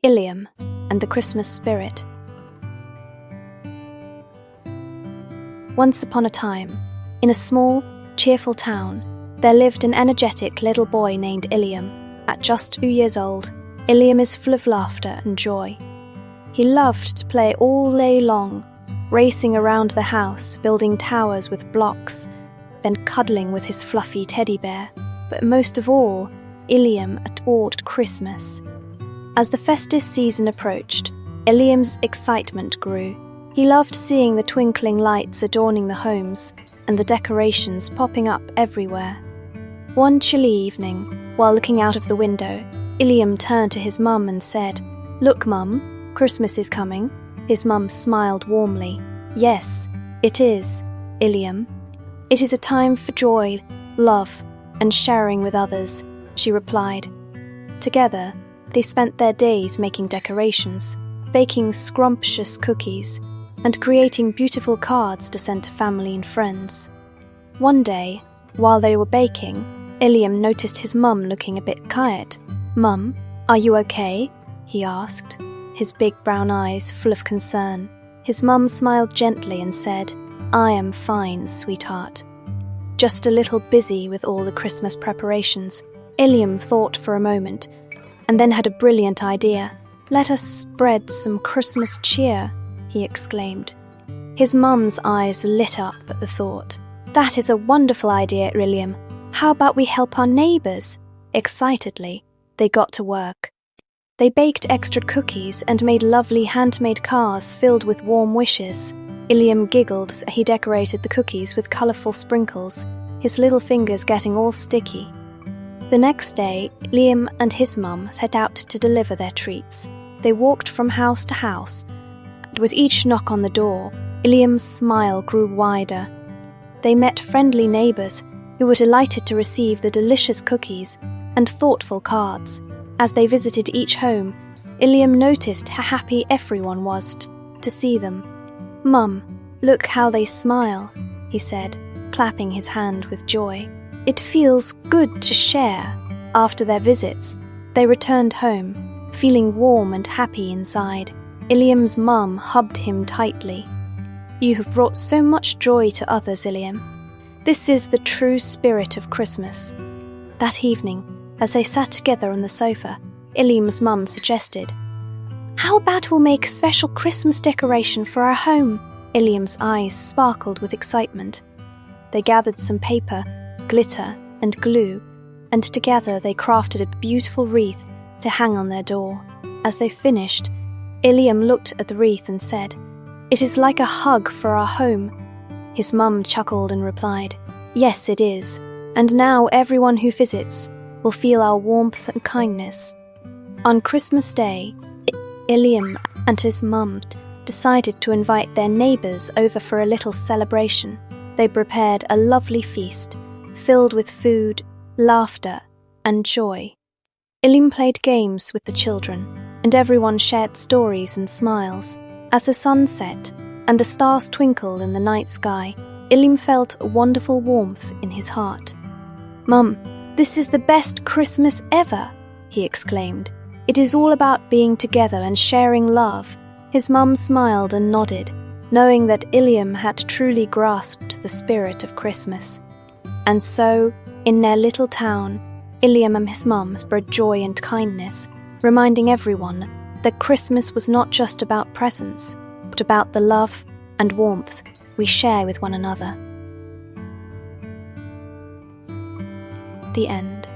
Illiam and the Christmas Spirit. Once upon a time, in a small, cheerful town, there lived an energetic little boy named Illiam. At just 2 years old, Illiam is full of laughter and joy. He loved to play all day long, racing around the house, building towers with blocks, then cuddling with his fluffy teddy bear. But most of all, Illiam adored Christmas. As the festive season approached, Illiam's excitement grew. He loved seeing the twinkling lights adorning the homes and the decorations popping up everywhere. One chilly evening, while looking out of the window, Illiam turned to his mum and said, "Look, Mum, Christmas is coming." His mum smiled warmly. "Yes, it is, Illiam. It is a time for joy, love, and sharing with others," she replied. Together, they spent their days making decorations, baking scrumptious cookies, and creating beautiful cards to send to family and friends. One day, while they were baking, Illiam noticed his mum looking a bit quiet. "Mum, are you okay?" he asked, his big brown eyes full of concern. His mum smiled gently and said, "I am fine, sweetheart. Just a little busy with all the Christmas preparations." Illiam thought for a moment, and then had a brilliant idea. "Let us spread some Christmas cheer," he exclaimed. His mum's eyes lit up at the thought. "That is a wonderful idea, Illiam. How about we help our neighbours?" Excitedly, they got to work. They baked extra cookies and made lovely handmade cards filled with warm wishes. Illiam giggled as he decorated the cookies with colourful sprinkles, his little fingers getting all sticky. The next day, Illiam and his mum set out to deliver their treats. They walked from house to house, and with each knock on the door, Illiam's smile grew wider. They met friendly neighbours who were delighted to receive the delicious cookies and thoughtful cards. As they visited each home, Illiam noticed how happy everyone was to see them. "Mum, look how they smile," he said, clapping his hand with joy. "It feels good to share." After their visits, they returned home, feeling warm and happy inside. Illiam's mum hugged him tightly. "You have brought so much joy to others, Illiam. This is the true spirit of Christmas." That evening, as they sat together on the sofa, Illiam's mum suggested, "How about we'll make a special Christmas decoration for our home?" Illiam's eyes sparkled with excitement. They gathered some paper, glitter, and glue, and together they crafted a beautiful wreath to hang on their door. As they finished, Illiam looked at the wreath and said, "It is like a hug for our home." His mum chuckled and replied, "Yes, it is, and now everyone who visits will feel our warmth and kindness." On Christmas Day, Illiam and his mum decided to invite their neighbours over for a little celebration. They prepared a lovely feast, filled with food, laughter, and joy. Illiam played games with the children, and everyone shared stories and smiles. As the sun set and the stars twinkled in the night sky, Illiam felt a wonderful warmth in his heart. "Mum, this is the best Christmas ever," he exclaimed. "It is all about being together and sharing love." His mum smiled and nodded, knowing that Illiam had truly grasped the spirit of Christmas. And so, in their little town, Illiam and his mum spread joy and kindness, reminding everyone that Christmas was not just about presents, but about the love and warmth we share with one another. The end.